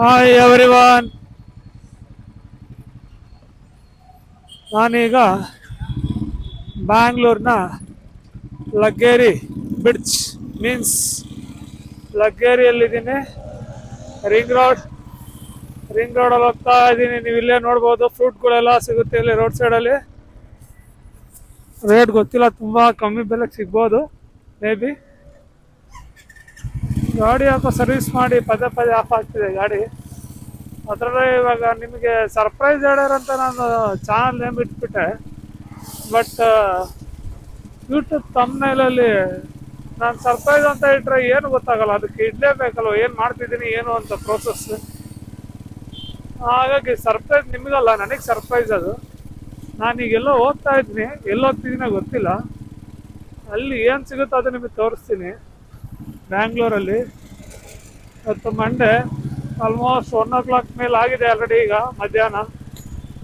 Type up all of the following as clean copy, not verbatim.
Hi everyone. ನಾನೀಗ ಬ್ಯಾಂಗ್ಳೂರ್ನ Laggere bridge means ಲಗ್ಗೇರಿಯಲ್ಲಿದ್ದೀನಿ. ರಿಂಗ್ ರೋಡ್ ರಿಂಗ್ ರೋಡಲ್ಲಿ ಹೋಗ್ತಾ ಇದ್ದೀನಿ. ನೀವು ಇಲ್ಲೇ ನೋಡ್ಬೋದು, ಫ್ರೂಟ್ಗಳೆಲ್ಲ ಸಿಗುತ್ತೆ ಇಲ್ಲಿ ರೋಡ್ ಸೈಡಲ್ಲಿ. ರೇಟ್ ಗೊತ್ತಿಲ್ಲ, ತುಂಬ ಕಮ್ಮಿ ಬೆಲೆಗೆ ಸಿಗ್ಬೋದು ಮೇ ಬಿ. ಗಾಡಿ ಯಾಕೋ ಸರ್ವಿಸ್ ಮಾಡಿ ಪದೇ ಪದೇ ಆಫ್ ಆಗ್ತಿದೆ ಗಾಡಿ. ಅದರಲ್ಲೇ ಇವಾಗ ನಿಮಗೆ ಸರ್ಪ್ರೈಸ್ ಹೇಳ್ಯಾರ ಅಂತ ನಾನು ಚಾನಲ್ ನೇಮ್ ಇಟ್ಬಿಟ್ಟೆ. ಬಟ್ ಯೂಟ್ಯೂಬ್ ತಮ್ನೈಲಲ್ಲಿ ನಾನು ಸರ್ಪ್ರೈಸ್ ಅಂತ ಇಟ್ಟರೆ ಏನು ಗೊತ್ತಾಗಲ್ಲ, ಅದಕ್ಕೆ ಇಡಲೇಬೇಕಲ್ವ ಏನು ಮಾಡ್ತಿದ್ದೀನಿ ಏನು ಅಂತ ಪ್ರೋಸೆಸ್. ಹಾಗಾಗಿ ಸರ್ಪ್ರೈಸ್ ನಿಮಗಲ್ಲ, ನನಗೆ ಸರ್ಪ್ರೈಸ್ ಅದು. ನಾನೀಗ ಎಲ್ಲೋ ಹೋಗ್ತಾ ಇದ್ದೀನಿ, ಎಲ್ಲಿ ಹೋಗ್ತಿದ್ದೀನೋ ಗೊತ್ತಿಲ್ಲ. ಅಲ್ಲಿ ಏನು ಸಿಗುತ್ತೋ ಅದು ನಿಮಗೆ ತೋರಿಸ್ತೀನಿ. ಬ್ಯಾಂಗ್ಳೂರಲ್ಲಿ ಇವತ್ತು ಮಂಡೇ, ಆಲ್ಮೋಸ್ಟ್ 1 o'clock ಮೇಲೆ ಆಗಿದೆ ಆಲ್ರೆಡಿ. ಈಗ ಮಧ್ಯಾಹ್ನ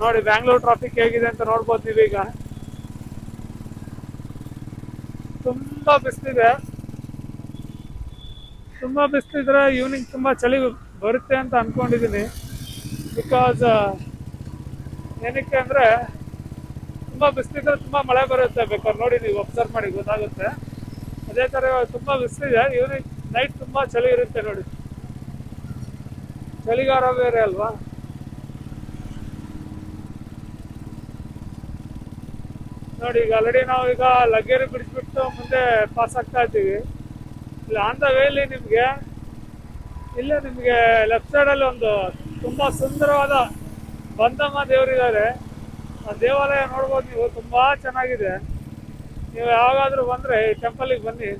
ನೋಡಿ ಬ್ಯಾಂಗ್ಳೂರ್ ಟ್ರಾಫಿಕ್ ಹೇಗಿದೆ ಅಂತ ನೋಡ್ಬೋದು ನೀವೀಗ. ತುಂಬ ಬಿಸಿಲಿದೆ. ತುಂಬ ಬಿಸಿಲಿದ್ರೆ ಈವ್ನಿಂಗ್ ತುಂಬ ಚಳಿ ಬರುತ್ತೆ ಅಂತ ಅಂದ್ಕೊಂಡಿದ್ದೀನಿ. ಬಿಕಾಸ್ ಏನಕ್ಕೆ ಅಂದರೆ ತುಂಬ ಬಿಸಿಲಿದ್ರೆ ತುಂಬ ಮಳೆ ಬರುತ್ತೆ. ಬೇಕಾದ್ರೆ ನೋಡಿ, ನೀವು ಅಬ್ಸರ್ವ್ ಮಾಡಿ ಗೊತ್ತಾಗುತ್ತೆ. ಅದೇ ಥರ ತುಂಬ ಬಿಸಿಲಿದೆ. ಈವ್ನಿಂಗ್ ನೈಟ್ ತುಂಬ ಚಳಿ ಇರುತ್ತೆ ನೋಡಿ. ಚಳಿಗಾಲ ಬೇರೆ ಅಲ್ವಾ. ನೋಡಿ ಈಗ ಆಲ್ರೆಡಿ ನಾವು ಈಗ ಲಗ್ಗೇರಿ ಬಿಡಿಸ್ಬಿಟ್ಟು ಮುಂದೆ ಪಾಸ್ ಆಗ್ತಾ ಇದ್ದೀವಿ. ಇಲ್ಲಿ ಆನ್ ದ ವೇಲಿ ನಿಮಗೆ ಲೆಫ್ಟ್ ಸೈಡಲ್ಲಿ ಒಂದು ತುಂಬ ಸುಂದರವಾದ ಬಂದಮ್ಮ ದೇವರಿದ್ದಾರೆ. ಆ ದೇವಾಲಯ ನೋಡ್ಬೋದು ನೀವು, ತುಂಬ ಚೆನ್ನಾಗಿದೆ. ನೀವು ಯಾವಾಗಾದರೂ ಬಂದರೆ ಈ ಟೆಂಪಲಿಗೆ ಬನ್ನಿ.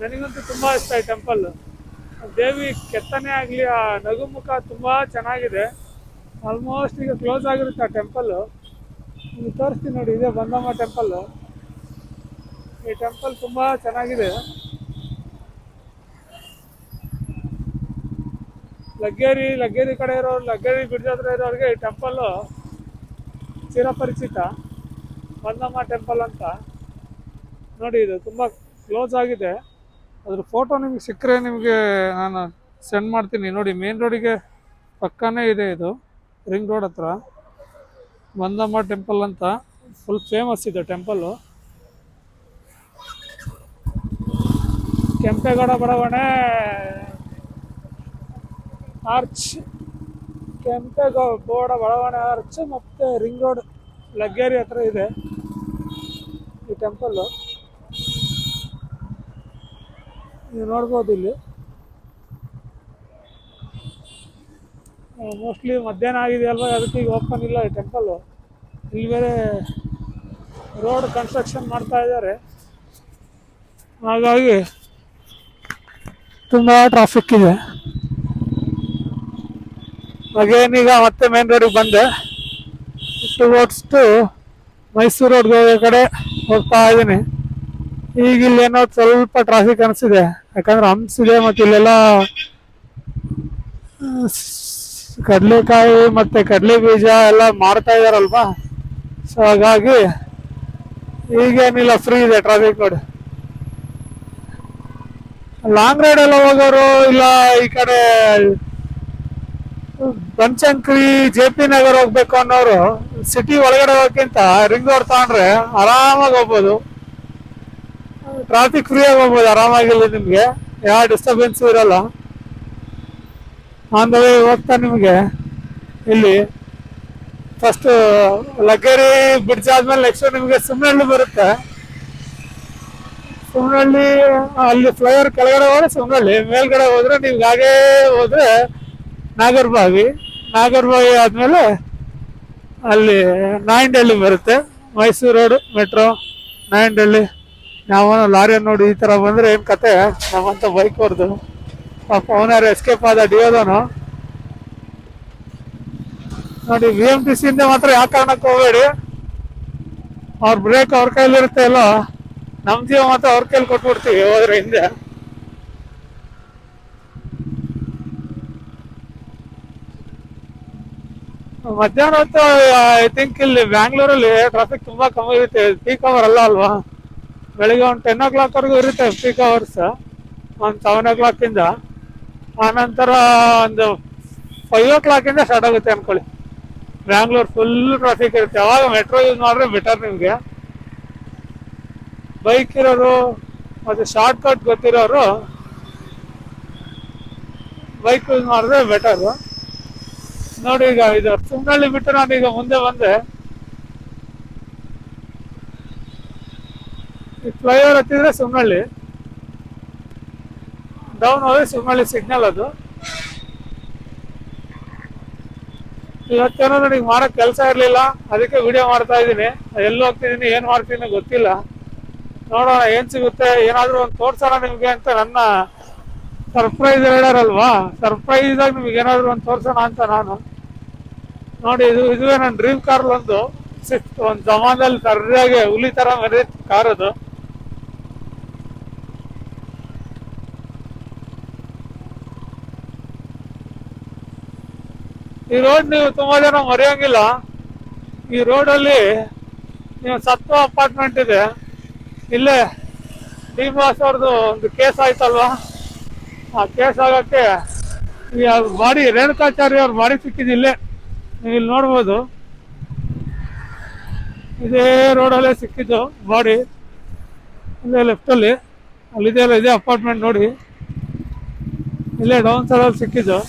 ನನಗಂತೂ ತುಂಬ ಇಷ್ಟ ಈ ಟೆಂಪಲ್. ದೇವಿ ಕೆತ್ತನೆ ಆಗಲಿ, ಆ ನಗುಮುಖ ತುಂಬ ಚೆನ್ನಾಗಿದೆ. ಆಲ್ಮೋಸ್ಟ್ ಈಗ ಕ್ಲೋಸ್ ಆಗಿರುತ್ತೆ ಆ ಟೆಂಪಲ್ಲು. ನಿಮಗೆ ತೋರಿಸ್ತೀನಿ ನೋಡಿ, ಇದೇ ಬಂದಮ್ಮ ಟೆಂಪಲ್ಲು. ಈ ಟೆಂಪಲ್ ತುಂಬ ಚೆನ್ನಾಗಿದೆ. ಲಗ್ಗೇರಿ ಕಡೆ ಇರೋರು, ಲಗ್ಗೇರಿ ಬ್ರಿಡ್ಜ್ ಹತ್ರ ಇರೋರಿಗೆ ಈ ಟೆಂಪಲ್ಲು ಚಿರಪರಿಚಿತ, ಬಂದಮ್ಮ ಟೆಂಪಲ್ ಅಂತ. ನೋಡಿ ಇದು ತುಂಬ ಕ್ಲೋಸ್ ಆಗಿದೆ. ಅದ್ರ ಫೋಟೋ ನಿಮ್ಗೆ ಸಿಕ್ಕರೆ ನಿಮಗೆ ನಾನು ಸೆಂಡ್ ಮಾಡ್ತೀನಿ. ನೋಡಿ ಮೇನ್ ರೋಡಿಗೆ ಪಕ್ಕನೇ ಇದೆ ಇದು, ರಿಂಗ್ ರೋಡ್ ಹತ್ರ ಬಂದಮ್ಮ ಟೆಂಪಲ್ ಅಂತ. ಫುಲ್ ಫೇಮಸ್ ಇದೆ ಟೆಂಪಲ್ಲು. ಕೆಂಪೇಗೌಡ ಬಡಾವಣೆ ಆರ್ಚ್, ಕೆಂಪೇಗೌಡ ಬಡಾವಣೆ ಆರ್ಚ್ ಮತ್ತು ರಿಂಗ್ ರೋಡ್ ಲಗ್ಗೇರಿ ಹತ್ರ ಇದೆ ಈ ಟೆಂಪಲ್ಲು. ನೀವು ನೋಡ್ಬೋದು ಇಲ್ಲಿ. ಮೋಸ್ಟ್ಲಿ ಮಧ್ಯಾಹ್ನ ಆಗಿದೆ ಅಲ್ವಾ, ಅದಕ್ಕೆ ಈಗ ಓಪನ್ ಇಲ್ಲ ಈ ಟೆಂಪಲ್ಲು. ಇಲ್ಲಿ ಬೇರೆ ರೋಡ್ ಕನ್ಸ್ಟ್ರಕ್ಷನ್ ಮಾಡ್ತಾ ಇದ್ದಾರೆ, ಹಾಗಾಗಿ ತುಂಬ ಟ್ರಾಫಿಕ್ ಇದೆ. ಹಾಗೇನೀಗ ಮತ್ತೆ ಮೇನ್ ರೋಡಿಗೆ ಬಂದೆ. ಟುವರ್ಡ್ಸ್ ಮೈಸೂರು ರೋಡ್ ಕಡೆ ಹೋಗ್ತಾ ಇದ್ದೀನಿ. ಈಗ ಇಲ್ಲೇನೋ ಸ್ವಲ್ಪ ಟ್ರಾಫಿಕ್ ಅನಿಸಿದೆ, ಯಾಕಂದ್ರೆ ಹಂಪ್ಸ್ ಇದೆ ಮತ್ತು ಇಲ್ಲೆಲ್ಲ ಕಡಲೆಕಾಯಿ ಮತ್ತು ಕಡಲೆ ಬೀಜ ಎಲ್ಲ ಮಾರ್ತಾ ಇದಾರಲ್ವಾ. ಸೊ ಹಾಗಾಗಿ ಈಗೇನಿಲ್ಲ, ಫ್ರೀ ಇದೆ ಟ್ರಾಫಿಕ್ ನೋಡಿ. ಲಾಂಗ್ ರೈಡ್ ಎಲ್ಲ ಹೋಗೋರು, ಇಲ್ಲ ಈ ಕಡೆ ಬನಶಂಕರಿ JP ನಗರ್ ಹೋಗ್ಬೇಕು ಅನ್ನೋರು ಸಿಟಿ ಒಳಗಡೆ ಹೋಗೋಕ್ಕಿಂತ ರಿಂಗ್ ರೋಡ್ ತಗೊಂಡ್ರೆ ಆರಾಮಾಗಿ ಹೋಗ್ಬೋದು. ಟ್ರಾಫಿಕ್ ಫ್ರೀ ಆಗಿ ಹೋಗ್ಬೋದು ಆರಾಮಾಗಿಲ್ಲ, ನಿಮಗೆ ಯಾವ ಡಿಸ್ಟರ್ಬೆನ್ಸು ಇರಲ್ಲ. ಆನ್ ದ ವೇ ಹೋಗ್ತಾ ನಿಮಗೆ ಇಲ್ಲಿ ಫಸ್ಟು ಲಗ್ಗೇರಿ ಬ್ರಿಡ್ಜ್ ಆದ್ಮೇಲೆ ನೆಕ್ಸ್ಟ್ ನಿಮಗೆ ಸುಮ್ನಹಳ್ಳಿ ಬರುತ್ತೆ. ಸುಮ್ನಹಳ್ಳಿ ಅಲ್ಲಿ ಫ್ಲೈಓವರ್ ಕೆಳಗಡೆ ಹೋದ್ರೆ ಸುಮ್ನಹಳ್ಳಿ, ಮೇಲ್ಗಡೆ ಹೋದ್ರೆ ನೀವು ಹಾಗೇ ಹೋದ್ರೆ ನಾಗರಬಾವಿ ಆದಮೇಲೆ ಅಲ್ಲಿ ನಾಯಂಡಹಳ್ಳಿ ಬರುತ್ತೆ. Mysuru road metro Nayandahalli. ನಾವು ಲಾರಿಯನ್ನು ನೋಡಿ ಈ ಥರ ಬಂದರೆ ಏನು ಕತೆ ನಮ್ಮಂತ ಬೈಕ್ ಹೊಡೆದು ಪಾಪ ಅವನಾರು ಎಸ್ಕೇಪ್ ಆದ ಡಿಯೋದನು. ನೋಡಿ BMTC ಇಂದ ಮಾತ್ರ ಯಾವ ಕಾರಣಕ್ಕೆ ಹೋಗಬೇಡಿ, ಅವ್ರ ಬ್ರೇಕ್ ಅವ್ರ ಕೈಲಿರುತ್ತೆ. ಅಲ್ಲ, ನಮ್ಮ ಜೀವ ಮಾತ್ರ ಅವ್ರ ಕೈಲಿ ಕೊಟ್ಬಿಡ್ತೀವಿ ಹೋದ್ರೆ ಹಿಂದೆ. ಮಧ್ಯಾಹ್ನ ಹೊತ್ತು ಐ ಥಿಂಕ್ ಇಲ್ಲಿ ಬ್ಯಾಂಗ್ಳೂರಲ್ಲಿ ಟ್ರಾಫಿಕ್ ತುಂಬ ಕಮ್ಮಿ ಇರುತ್ತೆ. ಪೀಕ್ ಅವರ್ ಅಲ್ವಾ. ಬೆಳಿಗ್ಗೆ ಒಂದು 10 o'clock ಇರುತ್ತೆ ಪೀಕ್ ಅವರ್ಸ್, ಒಂದು 7 o'clock. ಆನಂತರ ಒಂದು 5 o'clock ಸ್ಟಾರ್ಟ್ ಆಗುತ್ತೆ ಅನ್ಕೊಳ್ಳಿ. ಬ್ಯಾಂಗ್ಳೂರ್ ಫುಲ್ ಟ್ರಾಫಿಕ್ ಇರುತ್ತೆ. ಅವಾಗ ಮೆಟ್ರೋ ಯೂಸ್ ಮಾಡಿದ್ರೆ ಬೆಟರ್ ನಿಮಗೆ. ಬೈಕ್ ಇರೋರು ಮತ್ತು ಶಾರ್ಟ್ ಕಟ್ ಗೊತ್ತಿರೋರು ಬೈಕ್ ಯೂಸ್ ಮಾಡಿದ್ರೆ ಬೆಟರು. ನೋಡಿ, ಈಗ ಇದು ಸುಮ್ನಳ್ಳಿ ಬಿಟ್ಟು ನಾನೀಗ ಮುಂದೆ ಬಂದೆ. ಈ ಫ್ಲೈಓವರ್ ಹತ್ತಿದ್ರೆ ಸುಮ್ನಳ್ಳಿ, ಡೌನ್ ಹೋದ್ರೆ ಸುಮ್ನಳ್ಳಿ ಸಿಗ್ನಲ್. ಅದು ಇವತ್ತೇನೋ ನನಗೆ ಮಾಡೋಕೆ ಕೆಲಸ ಇರಲಿಲ್ಲ, ಅದಕ್ಕೆ ವಿಡಿಯೋ ಮಾಡ್ತಾ ಇದ್ದೀನಿ. ಎಲ್ಲಿ ಹೋಗ್ತಿದ್ದೀನಿ, ಏನು ಮಾಡ್ತೀನಿ ಗೊತ್ತಿಲ್ಲ. ನೋಡೋಣ ಏನು ಸಿಗುತ್ತೆ, ಏನಾದರೂ ಒಂದು ತೋರ್ಸೋಣ ನಿಮಗೆ ಅಂತ. ನನ್ನ ಸರ್ಪ್ರೈಸ್ ಹೇಳೋರಲ್ವಾ, ಸರ್ಪ್ರೈಸ್ ಆಗಿ ನಿಮ್ಗೆ ಏನಾದರೂ ಒಂದು ತೋರ್ಸೋಣ ಅಂತ ನಾನು. ನೋಡಿ, ಇದುವೇ ನನ್ನ ಡ್ರೀಮ್ ಕಾರ್. ಒಂದು ಜಮಾನದಲ್ಲಿ ಸರಿಯಾಗಿ ಹುಲಿ ಥರ ಮೆರೆಯುತ್ತೆ ಕಾರ್ ಅದು. ಈ ರೋಡ್ ನೀವು ತುಂಬಾ ಜನ ಮರೆಯೋಂಗಿಲ್ಲ. ಈ ರೋಡಲ್ಲಿ ನೀವು ಸತ್ವ ಅಪಾರ್ಟ್ಮೆಂಟ್ ಇದೆ. ಇಲ್ಲೇ ಡಿ ಬಾಸ್ ಅವ್ರದ್ದು ಒಂದು ಕೇಸ್ ಆಯ್ತಲ್ವಾ, ಆ ಕೇಸ್ ಆಗೋಕ್ಕೆ ಈ ಬಾಡಿ ರೇಣುಕಾಚಾರ್ಯ ಅವ್ರ ಬಾಡಿ ಸಿಕ್ಕಿದ್ದು ಇಲ್ಲೇ. ನೀವು ಇಲ್ಲಿ ನೋಡ್ಬೋದು, ಇದೇ ರೋಡಲ್ಲೇ ಸಿಕ್ಕಿದ್ದು ಬಾಡಿ. ಇಲ್ಲೇ ಲೆಫ್ಟಲ್ಲಿ ಅಲ್ಲಿದೆಯಲ್ಲ, ಇದೇ ಅಪಾರ್ಟ್ಮೆಂಟ್ ನೋಡಿ, ಇಲ್ಲೇ ಡೌನ್ ಸೈಡಲ್ಲಿ ಸಿಕ್ಕಿದ್ದು.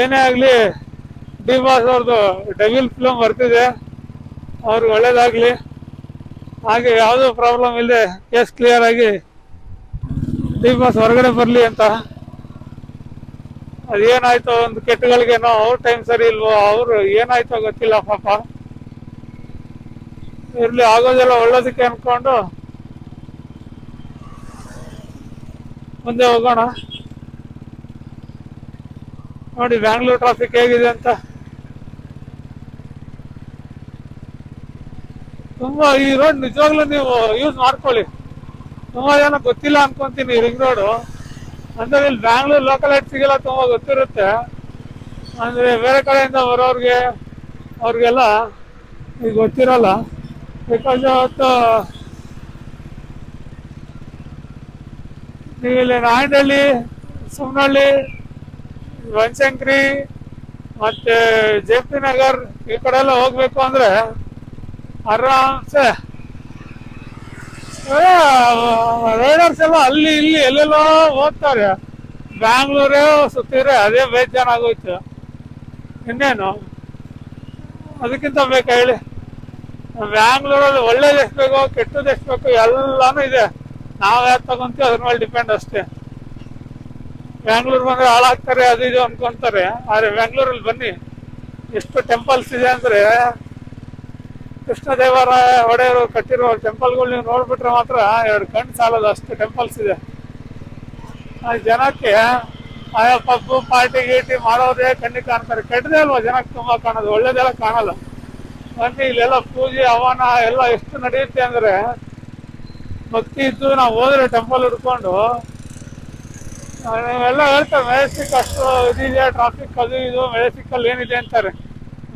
ಏನೇ ಆಗಲಿ, ಡಿ ಬಾಸ್ ಅವ್ರದ್ದು ಡೆವಿಲ್ ಫಿಲಮ್ ಬರ್ತಿದೆ, ಅವ್ರಿಗೆ ಒಳ್ಳೇದಾಗಲಿ. ಹಾಗೆ ಯಾವುದೂ ಪ್ರಾಬ್ಲಮ್ ಇಲ್ಲದೆ ಕೇಸ್ ಕ್ಲಿಯರ್ ಆಗಿ ಡಿ ಬಾಸ್ ಹೊರಗಡೆ ಬರಲಿ ಅಂತ. ಅದೇನಾಯ್ತೋ ಒಂದು ಕೆಟ್ಟಗಳಿಗೇನೋ, ಅವ್ರ ಟೈಮ್ ಸರಿ ಇಲ್ವೋ, ಅವರು ಏನಾಯ್ತೋ ಗೊತ್ತಿಲ್ಲ ಪಾಪ. ಇರಲಿ, ಆಗೋದೆಲ್ಲ ಒಳ್ಳೇದಕ್ಕೆ ಅಂದ್ಕೊಂಡು ಮುಂದೆ ಹೋಗೋಣ. ನೋಡಿ ಬ್ಯಾಂಗ್ಳೂರ್ ಟ್ರಾಫಿಕ್ ಹೇಗಿದೆ ಅಂತ. ತುಂಬಾ ಈ ರೋಡ್ ನಿಜವಾಗ್ಲೂ ನೀವು ಯೂಸ್ ಮಾಡ್ಕೊಳ್ಳಿ. ತುಂಬಾ ಜನ ಗೊತ್ತಿಲ್ಲ ಅನ್ಕೊಂತೀನಿ ರಿಂಗ್ ರೋಡು ಅಂದ್ರೆ. ಇಲ್ಲಿ ಬ್ಯಾಂಗ್ಳೂರ್ ಲೋಕಲೈಟ್ಸಿಗೆಲ್ಲ ತುಂಬಾ ಗೊತ್ತಿರುತ್ತೆ, ಅಂದ್ರೆ ಬೇರೆ ಕಡೆಯಿಂದ ಬರೋರ್ಗೆ ಅವ್ರಿಗೆಲ್ಲ ಈಗ ಗೊತ್ತಿರಲ್ಲ. ಬಿಕಾಸ್ ಅವತ್ತು ನೀವು ಇಲ್ಲಿ ನಾಯಂಡಹಳ್ಳಿ, ಸುಮ್ನಹಳ್ಳಿ, ಬನಶಂಕರಿ ಮತ್ತೆ ಜೆ ಪಿ ನಗರ್ ಈ ಕಡೆ ಎಲ್ಲ ಹೋಗ್ಬೇಕು ಅಂದ್ರೆ ಆರಾಮ್ಸೆ ರೈಡರ್ಸ್ ಎಲ್ಲ ಅಲ್ಲಿ ಇಲ್ಲಿ ಎಲ್ಲೆಲ್ಲೋ ಹೋಗ್ತಾರೆ. ಬ್ಯಾಂಗ್ಳೂರೇ ಸುತ್ತಿದ್ರೆ ಅದೇ ಬೇಜಾರಾಗೋಯ್ತು. ಇನ್ನೇನು ಅದಕ್ಕಿಂತ ಬೇಕಾ ಹೇಳಿ? ಬ್ಯಾಂಗ್ಳೂರಲ್ಲಿ ಒಳ್ಳೇದು ಎಷ್ಟು ಬೇಕೋ ಕೆಟ್ಟದ್ದು ಎಷ್ಟು ಬೇಕೋ ಎಲ್ಲಾನು ಇದೆ. ನಾವು ಯಾರು ತಗೊಂತೀವಿ ಅದ್ರ ಮೇಲೆ ಡಿಪೆಂಡ್ ಅಷ್ಟೇ. ಬ್ಯಾಂಗ್ಳೂರ್ ಬಂದ್ರೆ ಹಾಳಾಗ್ತಾರೆ ಅದು ಇದು ಅನ್ಕೊಂತಾರೆ. ಆದ್ರೆ ಬ್ಯಾಂಗ್ಳೂರಲ್ಲಿ ಬನ್ನಿ, ಎಷ್ಟು ಟೆಂಪಲ್ಸ್ ಇದೆ ಅಂದ್ರೆ, ಕೃಷ್ಣದೇವರಾಯ ಒಡೆಯರು ಕಟ್ಟಿರೋ ಟೆಂಪಲ್ಗಳು ನೀವು ನೋಡ್ಬಿಟ್ರೆ ಮಾತ್ರ 2 ಕಣ್ಣು ಸಾಲದು, ಅಷ್ಟು ಟೆಂಪಲ್ಸ್ ಇದೆ. ಆ ಜನಕ್ಕೆ ಆಯಾ ಪಬ್ಬು ಪಾರ್ಟಿ ಗೀಟಿ ಮಾಡೋದೇ ಕಣ್ಣಿಗೆ ಕಾಣ್ತಾರೆ. ಕೆಟ್ಟದೇ ಅಲ್ವಾ ಜನಕ್ಕೆ ತುಂಬಾ ಕಾಣೋದು, ಒಳ್ಳೇದೆಲ್ಲ ಕಾಣಲ್ಲ. ಬನ್ನಿ, ಇಲ್ಲೆಲ್ಲ ಪೂಜೆ ಹವನ ಎಲ್ಲ ಎಷ್ಟು ನಡೆಯುತ್ತೆ ಅಂದ್ರೆ, ಭಕ್ತಿ ಇದ್ದು ನಾವು ಹೋದ್ರೆ ಟೆಂಪಲ್ ಹುಡ್ಕೊಂಡು ನೀವೆಲ್ಲ ಹೇಳ್ತಾರೆ ಮೆಜೆಸ್ಟಿಕ್ ಅಷ್ಟು ಇದಿದೆ, ಟ್ರಾಫಿಕ್ ಅದು ಇದು, ಮೆಜೆಸ್ಟಿಕ್ಕಲ್ಲಿ ಏನಿದೆ ಅಂತಾರೆ.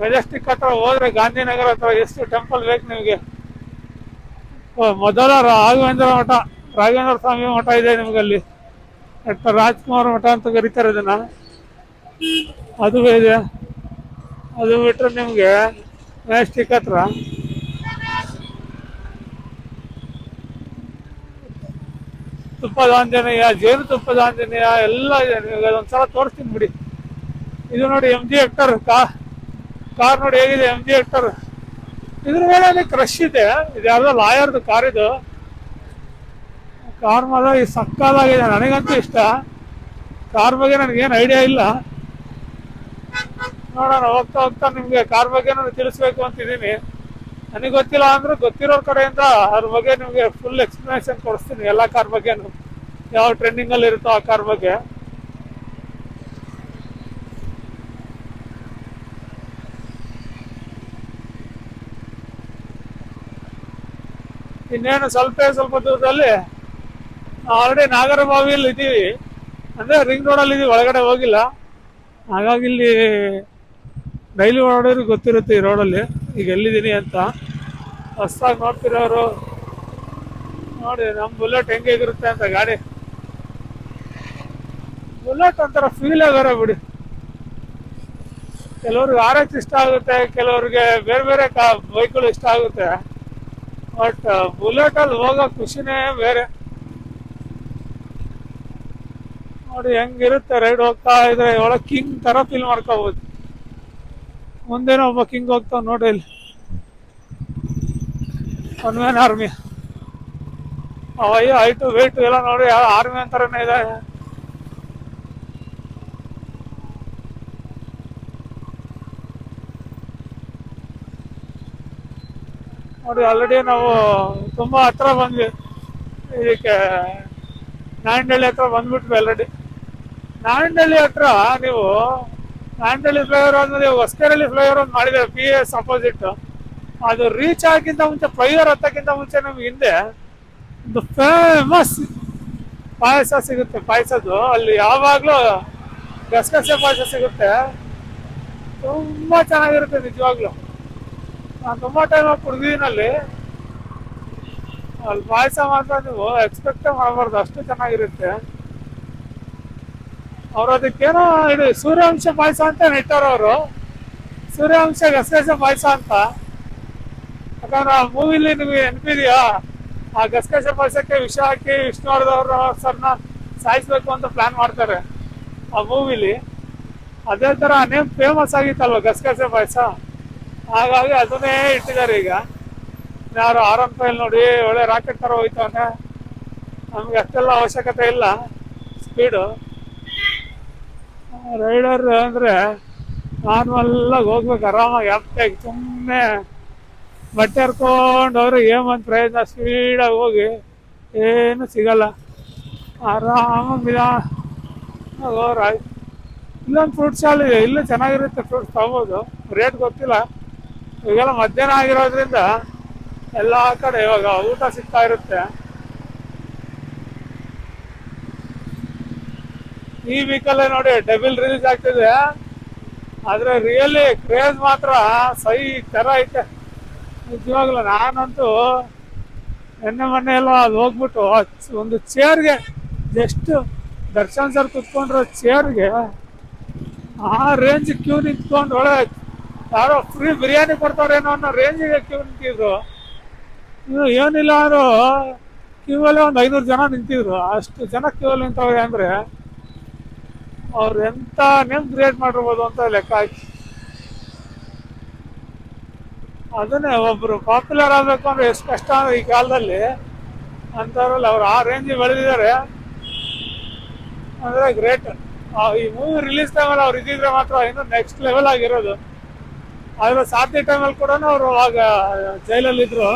ಮೆಜೆಸ್ಟಿಕ್ ಹತ್ರ ಹೋದ್ರೆ ಗಾಂಧಿನಗರ ಹತ್ರ ಎಷ್ಟು ಟೆಂಪಲ್ ಬೇಕು ನಿಮಗೆ. ಮೊದಲ ರಾಘವೇಂದ್ರ ಸ್ವಾಮಿ ಮಠ ಇದೆ ನಿಮಗಲ್ಲಿ, ಡಾಕ್ಟರ್ ರಾಜ್ಕುಮಾರ್ ಮಠ ಅಂತ ಕರೀತಾರೆ ಇದನ್ನ, ಅದು ಇದೆ. ಅದು ಬಿಟ್ಟರೆ ನಿಮಗೆ ಮೆಜೆಸ್ಟಿಕ್ ಹತ್ರ ತುಪ್ಪದ ಆಂಜನೇಯ, ಜೇನು ತುಪ್ಪದ ಆಂಜನೇಯ ಎಲ್ಲ ಇದೆ. ನಿಮಗೆ ಅದೊಂದ್ಸಲ ತೋರಿಸ್ತೀನಿ ಬಿಡಿ. ಇದು ನೋಡಿ MG ಹೆಕ್ಟರ್ ಕಾರ್ ನೋಡಿ ಹೇಗಿದೆ. MG ಹೆಕ್ಟರ್ ಇದ್ರ ಮೇಲೆ ಕ್ರಶ್ ಇದೆ. ಇದು ಯಾವ್ದೋ ಲಾಯರ್ದು ಕಾರ್. ಇದು ಕಾರ್ ಮಾತ್ರ ಈ ಸಕ್ಕದಾಗಿದೆ, ನನಗಂತೂ ಇಷ್ಟ. ಕಾರ್ ಬಗ್ಗೆ ನನಗೇನು ಐಡಿಯಾ ಇಲ್ಲ, ನೋಡೋಣ ಹೋಗ್ತಾ ಹೋಗ್ತಾ ನಿಮ್ಗೆ ಕಾರ್ ಬಗ್ಗೆ ನಾನು ತಿಳಿಸ್ಬೇಕು ಅಂತಿದ್ದೀನಿ. ನನಗೆ ಗೊತ್ತಿಲ್ಲ ಅಂದ್ರೆ ಗೊತ್ತಿರೋರ್ ಕಡೆಯಿಂದ ಅದ್ರ ಬಗ್ಗೆ ನಿಮಗೆ ಫುಲ್ ಎಕ್ಸ್ಪ್ಲನೇಷನ್ ಕೊಡಿಸ್ತೀನಿ, ಎಲ್ಲ ಕಾರ್ ಬಗ್ಗೆನು, ಯಾವ ಟ್ರೆಂಡಿಂಗ್ ಅಲ್ಲಿ ಇರುತ್ತೋ ಆ ಕಾರ್ ಬಗ್ಗೆ. ಇನ್ನೇನು ಸ್ವಲ್ಪ ದೂರದಲ್ಲಿ ಆಲ್ರೆಡಿ ನಾಗರಬಾವಿಯಲ್ಲಿ ಇದ್ದೀವಿ, ಅಂದ್ರೆ ರಿಂಗ್ ರೋಡಲ್ಲಿ ಇದೀವಿ, ಒಳಗಡೆ ಹೋಗಿಲ್ಲ. ಹಾಗಾಗಿ ಇಲ್ಲಿ ಡೈಲಿ ಓಡಾಡೋರಿಗೆ ಗೊತ್ತಿರುತ್ತೆ ಈ ರೋಡಲ್ಲಿ ಈಗ ಎಲ್ಲಿದ್ದೀನಿ ಅಂತ. ಹೊಸದಾಗಿ ನೋಡ್ತಿರೋರು ನೋಡಿ ನಮ್ಮ ಬುಲೆಟ್ ಹೆಂಗಿರುತ್ತೆ ಅಂತ. ಗಾಡಿ ಬುಲೆಟ್ ಒಂಥರ ಫೀಲೇ ಬೇರೆ ಬಿಡಿ. ಕೆಲವ್ರಿಗೆ ಆರ್ ಎಕ್ಸ್ ಇಷ್ಟ ಆಗುತ್ತೆ, ಕೆಲವ್ರಿಗೆ ಬೇರೆ ಬೇರೆ ಬೈಕ್ಗಳು ಇಷ್ಟ ಆಗುತ್ತೆ. ಬಟ್ ಬುಲೆಟ್ ಅಲ್ಲಿ ಹೋಗೋ ಖುಷಿನೇ ಬೇರೆ. ನೋಡಿ ಹೆಂಗಿರುತ್ತೆ ರೈಡ್ ಹೋಗ್ತಾ ಇದ್ರೆ, ಒಳಗೆ ಕಿಂಗ್ ತರ ಫೀಲ್ ಮಾಡ್ಕೋಬಹುದು. ಮುಂದೇನೋ ಒಬ್ಬ ಕಿಂಗ್ ಹೋಗ್ತಾವ ನೋಡಿ ಇಲ್ಲಿ, ಒನ್ ಮ್ಯಾನ್ ಆರ್ಮಿ. ಅವಯ್ಯ ಹೈಟು ವೇಟು ಎಲ್ಲ ನೋಡಿ ಆರ್ಮಿ ಅಂತಾರನೇ ಇದೆ. ನೋಡಿ ಆಲ್ರೆಡಿ ನಾವು ತುಂಬಾ ಹತ್ರ ಬಂದ್ವಿ, ಇದಕ್ಕೆ ನಾಯಂಡಹಳ್ಳಿ ಹತ್ರ ಬಂದ್ಬಿಟ್ವಿ ಆಲ್ರೆಡಿ. ನಾಯಂಡಹಳ್ಳಿ ಹತ್ರ ನೀವು ನಾಯಂಡಹಳ್ಳಿ ಫ್ಲೈಓವರ್ ಆದ್ಮೇಲೆ ಹೊಸಕೆರೆಹಳ್ಳಿ ಫ್ಲೈಓವರ್ ಒಂದು ಮಾಡಿದ್ದಾರೆ PS ಅಪೋಸಿಟ್. ಅದು ರೀಚ್ ಆಗಕ್ಕಿಂತ ಮುಂಚೆ, ಫ್ಲೈಓವರ್ ಹತ್ತಕ್ಕಿಂತ ಮುಂಚೆ ನಮ್ಗೆ ಹಿಂದೆ ಒಂದು ಫೇಮಸ್ ಪಾಯಸ ಸಿಗುತ್ತೆ. ಪಾಯಸದ್ದು ಅಲ್ಲಿ ಯಾವಾಗ್ಲೂ ಗಸಗಸೆ ಪಾಯಸ ಸಿಗುತ್ತೆ, ತುಂಬಾ ಚೆನ್ನಾಗಿರುತ್ತೆ ನಿಜವಾಗ್ಲು. ನಾನು ತುಂಬಾ ಟೈಮ್ ಕುಡ್ದಿದ್ದೀನಿ ಅಲ್ಲಿ ಪಾಯಸ ಮಾತ್ರ ನೀವು ಎಕ್ಸ್ಪೆಕ್ಟೇ ಮಾಡಬಾರ್ದು, ಅಷ್ಟು ಚೆನ್ನಾಗಿರುತ್ತೆ. ಅವ್ರು ಅದಕ್ಕೇನೋ ಇದು ಸೂರ್ಯವಂಶ ಪಾಯಸ ಅಂತ ಇಟ್ಟಾರವರು, ಸೂರ್ಯವಂಶ ಗಸಗಸೆ ಪಾಯಸ ಅಂತ. ಯಾಕಂದ್ರೆ ಆ ಮೂವಿಲಿ ನಿಮಗೆ ನೆನಪಿದೆಯಾ, ಆ ಗಸಗಸೆ ಪಾಯಸಕ್ಕೆ ವಿಷ ಹಾಕಿ ವಿಷ್ಣುವರ್ಧನ್ ಸರ್ನ ಸಾಯಿಸ್ಬೇಕು ಅಂತ ಪ್ಲಾನ್ ಮಾಡ್ತಾರೆ ಆ ಮೂವಿಲಿ. ಅದೇ ತರ ನೇಮ್ ಫೇಮಸ್ ಆಗಿತ್ತಲ್ವ ಗಸಗಸೆ ಪಾಯಸ, ಹಾಗಾಗಿ ಅದನ್ನೇ ಇಟ್ಟಿದ್ದಾರೆ. ಈಗ ಯಾರು R15 ನೋಡಿ ಒಳ್ಳೆ ರಾಕೆಟ್ ತರ ಹೋಯ್ತವನೆ, ನಮ್ಗೆ ಅಷ್ಟೆಲ್ಲ ಅವಶ್ಯಕತೆ ಇಲ್ಲ ಸ್ಪೀಡು. ರೈಡರ್ ಅಂದ್ರೆ ನಾರ್ಮಲ್ ಆಗಿ ಹೋಗ್ಬೇಕು ಆರಾಮಾಗಿ, ಆಪ್ಟಾಗಿ ಸುಮ್ಮನೆ ಬಟ್ಟೆ ಹರ್ಕೊಂಡು ಹೋದ್ರೆ ಏಮಂತ ಪ್ರಯತ್ನ, ಸ್ಪೀಡಾಗಿ ಹೋಗಿ ಏನು ಸಿಗಲ್ಲ, ಆರಾಮಾಗಿ ಹೋಗ್ರ. ಇಲ್ಲೊಂದು ಫ್ರೂಟ್ ಸ್ಟಾಲ್ ಇದೆ, ಇಲ್ಲೂ ಚೆನ್ನಾಗಿರುತ್ತೆ, ಫ್ರೂಟ್ಸ್ ತಗೋಬೋದು. ರೇಟ್ ಗೊತ್ತಿಲ್ಲ, ಇವಾಗೆಲ್ಲ ಮಧ್ಯಾಹ್ನ ಆಗಿರೋದ್ರಿಂದ ಎಲ್ಲ ಕಡೆ ಇವಾಗ ಊಟ ಸಿಗ್ತಾ ಇರುತ್ತೆ. ಈ ವೀಕಲ್ಲೇ ನೋಡಿ ಡಬಲ್ ರಿಲೀಸ್ ಆಗ್ತಿದೆ, ಆದ್ರೆ ರಿಯಲಿ ಕ್ರೇಜ್ ಮಾತ್ರ ಸೈ ತರ ಐತೆ ನಿಜವಾಗ್ಲು. ನಾನಂತೂ ಮೊನ್ನೆ ಎಲ್ಲ ಅಲ್ಲಿ ಹೋಗ್ಬಿಟ್ಟು ಒಂದು ಚೇರ್ಗೆ, ಜಸ್ಟ್ ದರ್ಶನ್ ಸರ್ ಕುತ್ಕೊಂಡ್ರೆ ಚೇರ್ಗೆ ಆ ರೇಂಜ್ ಕ್ಯೂ ನಿಂತ್ಕೊಂಡು, ಒಳ್ಳೆ ಯಾರೋ ಫ್ರೀ ಬಿರಿಯಾನಿ ಕೊಡ್ತಾರೇನೋ ಅನ್ನೋ ರೇಂಜಿಗೆ ಕ್ಯೂ ನಿಂತಿದ್ರು. ಏನಿಲ್ಲ ಅಂದ್ರು ಕ್ಯೂ ಅಲ್ಲಿ ಒಂದು 500 ಜನ ನಿಂತಿದ್ರು. ಅಷ್ಟು ಜನ ಕ್ಯೂ ಅಲ್ಲಿ ನಿಂತವ್ರೆ ಅಂದ್ರೆ ಅವ್ರು ಎಂತ ನೇಮ್ ಕ್ರಿಯೇಟ್ ಮಾಡಿರ್ಬೋದು ಅಂತ ಲೆಕ್ಕ ಹಾಕಿ. ಅದನ್ನೇ ಒಬ್ರು ಪಾಪ್ಯುಲರ್ ಆಗ್ಬೇಕು ಅಂದ್ರೆ ಎಷ್ಟು ಕಷ್ಟ ಈ ಕಾಲದಲ್ಲಿ ಅಂತವ್ರಲ್ಲಿ ಅವ್ರು ಆ ರೇಂಜ್ ಬೆಳೆದಿದ್ದಾರೆ ಅಂದ್ರೆ ಗ್ರೇಟ್. ಈ ಮೂವಿ ರಿಲೀಸ್ ಟೈಮಲ್ಲಿ ಅವ್ರು ಇದ್ದಿದ್ರೆ ಮಾತ್ರ ಇನ್ನೂ ನೆಕ್ಸ್ಟ್ ಲೆವೆಲ್ ಆಗಿರೋದು. ಆದ್ರೆ ಸಾಧ್ಯ ಟೈಮಲ್ಲಿ ಕೂಡ ಅವರು ಅವಾಗ ಜೈಲಲ್ಲಿ ಇದ್ರು.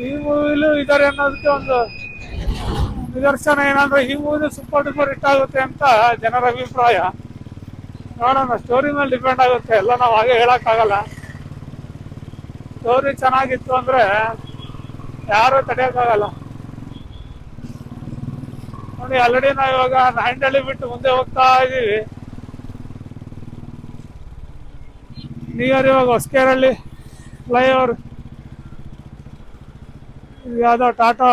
ಈ ಮೂವಿಲೂ ಇದ್ದಾರೆ ಅನ್ನೋದಕ್ಕೆ ಒಂದು ನಿದರ್ಶನ ಏನಂದ್ರೆ ಈ ಮೂವಿ ಸೂಪರ್ ಡೂಪರ್ ಹಿಟ್ ಆಗುತ್ತೆ ಅಂತ ಜನರ ಅಭಿಪ್ರಾಯ. ನೋಡೋಣ, ಸ್ಟೋರಿ ಮೇಲೆ ಡಿಪೆಂಡ್ ಆಗುತ್ತೆ ಎಲ್ಲ, ನಾವು ಹಾಗೆ ಹೇಳಕ್ಕಾಗಲ್ಲ. ಸ್ಟೋರಿ ಚೆನ್ನಾಗಿತ್ತು ಅಂದ್ರೆ ಯಾರು ತಡೆಯೋಕ್ಕಾಗಲ್ಲ. ನೋಡಿ ಆಲ್ರೆಡಿ ನಾವು ಇವಾಗ ನಾಯಂಡಹಳ್ಳಿ ಬಿಟ್ಟು ಮುಂದೆ ಹೋಗ್ತಾ ಇದೀವಿ. ನಿಯರ್ ಇವಾಗ ಹೊಸಕೆರೆಹಳ್ಳಿ ಫ್ಲೈಓವರ್, ಯಾವುದೋ ಟಾಟಾ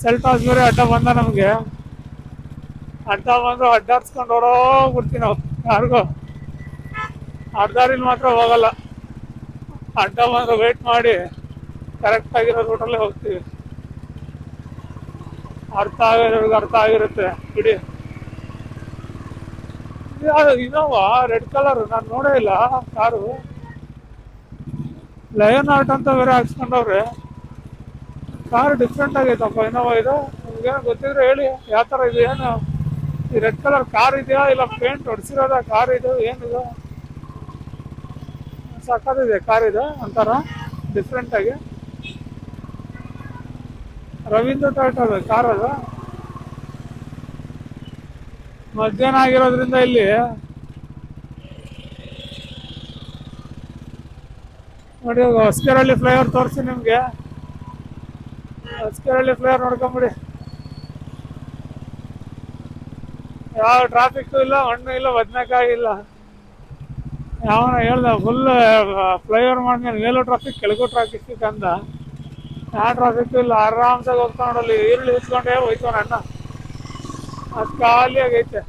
ಸೆಲ್ಟಾಸ್ ಬೇರೆ ಅಡ್ಡ ಬಂದ ನಮಗೆ. ಅಡ್ಡ ಬಂದು ಅಡ್ಡಾಡ್ಸ್ಕೊಂಡು ಓಡೋಗ್ಬಿಡ್ತೀವಿ ನಾವು. ಯಾರಿಗೂ ಅಡ್ಡಾರಿಲಿ ಮಾತ್ರ ಹೋಗಲ್ಲ, ಅಡ್ಡ ಬಂದ್ರೆ ವೇಟ್ ಮಾಡಿ ಕರೆಕ್ಟ್ ಆಗಿರೋ ರೂಟಲ್ಲೇ ಹೋಗ್ತೀವಿ. ಅರ್ಥ ಆಗಿರೋರ್ಗೆ ಅರ್ಥ ಆಗಿರುತ್ತೆ ಬಿಡಿ. ಇನೋವಾ ರೆಡ್ ಕಲರ್ ನಾನು ನೋಡೇ ಇಲ್ಲ ಕಾರು, ಲಯನ್ ಆರ್ಟ್ ಅಂತ ಬೇರೆ ಹಾಕ್ಸ್ಕೊಂಡವ್ರೆ. ಕಾರ್ ಡಿಫ್ರೆಂಟ್ ಆಗೈತಪ್ಪ ಇನೋವಾ ಇದು. ನಿಮ್ಗೇನು ಗೊತ್ತಿದ್ರೆ ಹೇಳಿ ಯಾವ ಥರ ಇದು, ಏನು ಈ ರೆಡ್ ಕಲರ್ ಕಾರ್ ಇದೆಯಾ ಇಲ್ಲ ಪೇಂಟ್ ಹೊಡ್ಸಿರೋದ ಕಾರ್ ಇದು, ಏನಿದು ಸಕ್ಕತ್ತಿದೆ ಕಾರ್ ಇದು ಒಂಥರ ಡಿಫ್ರೆಂಟ್ ಆಗಿ. ರವೀಂದ್ರ ಟಾಟಾ ಕಾರ್ ಅದು. ಮಧ್ಯಾಹ್ನ ಆಗಿರೋದ್ರಿಂದ ಇಲ್ಲಿ ನೋಡಿ ಹೊಸಕೆರೆಹಳ್ಳಿ ಫ್ಲೈಓವರ್ ತೋರಿಸಿ ನಿಮ್ಗೆ. ಹೊಸಕೆರೆಹಳ್ಳಿ ಫ್ಲೈಓವರ್ ನೋಡ್ಕೊಂಬಿಡಿ, ಯಾವ ಟ್ರಾಫಿಕ್ ಇಲ್ಲ, ಹಣ್ಣು ಇಲ್ಲ, ಬದನೆಕಾಯಿ ಇಲ್ಲ. ಯಾವನ ಹೇಳ್ದ ಫುಲ್ ಫ್ಲೈಓವರ್ ಮಾಡಿದ್ಮೇಲೆ ಮೇಲೂ ಟ್ರಾಫಿಕ್ ಕೆಳಗೂ ಟ್ರಾಫಿಕ್ ಅಂದ. ಯಾವ ಟ್ರಾಫಿಕ್ ಇಲ್ಲ, ಆರಾಮ್ಸಾಗಿ ಹೋಗ್ತಾ ನೋಡಲ್ಲಿ. ಈರುಳ್ಳಿ ಹಿಚ್ಕೊಂಡೇ ಹೋಯ್ತವನ ಅಣ್ಣ, ಅದು ಖಾಲಿ ಆಗೈತೆ.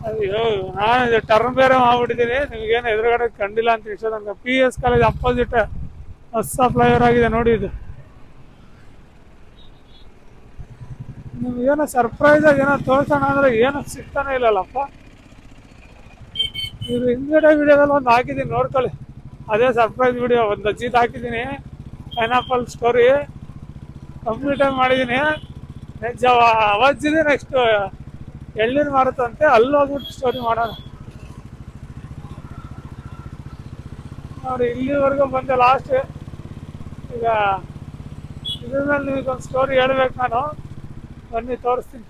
ಅಯ್ಯೋ ನಾನು ಇದು ಟರ್ನ್ ಬೇರೆ ಮಾಡ್ಬಿಟ್ಟಿದ್ದೀನಿ, ನಿಮ್ಗೇನು ಎದುರುಗಡೆ ಕಂಡಿಲ್ಲ ಅಂತ ಇಷ್ಟ. ನನಗೆ PS ಕಾಲೇಜ್ ಅಪೋಸಿಟ್ ಹೊಸ ಫ್ಲೈಓವರ್ ಆಗಿದೆ ನೋಡಿ ಇದು. ನಿಮ್ಗೇನೋ ಸರ್ಪ್ರೈಸ್ ಆಗಿ ಏನೋ ತೋರ್ಸೋಣ ಅಂದ್ರೆ ಏನೋ ಸಿಗ್ತಾನೆ ಇಲ್ಲಲ್ಲಪ್ಪ. ಇದು ಹಿಂದ್ಗಡೆ ವಿಡಿಯೋದಲ್ಲಿ ಒಂದು ಹಾಕಿದ್ದೀನಿ ನೋಡ್ಕೊಳ್ಳಿ, ಅದೇ ಸರ್ಪ್ರೈಸ್ ವಿಡಿಯೋ. ಒಂದು ಅಜ್ಜಿದ್ ಹಾಕಿದ್ದೀನಿ, ಪೈನಾಪಲ್ ಸ್ಟೋರಿ ಕಂಪ್ಲೀಟಾಗಿ ಮಾಡಿದ್ದೀನಿ. ನೆಕ್ಸ್ಟ್ ಅವಜ್ಜಿದೆ, ನೆಕ್ಸ್ಟ್ ಎಳ್ನೀರು ಮಾರುತ್ತಂತೆ, ಅಲ್ಲಿ ಹೋಗ್ಬಿಟ್ಟು ಸ್ಟೋರಿ ಮಾಡೋಣ ನೋಡಿ. ಇಲ್ಲಿವರೆಗೂ ಬಂದೆ ಲಾಸ್ಟ್. ಈಗ ಇದ್ರ ಮೇಲೆ ನಿಮಗೊಂದು ಸ್ಟೋರಿ ಹೇಳ್ಬೇಕು ನಾನು, ಬನ್ನಿ ತೋರಿಸ್ತೀನಿ.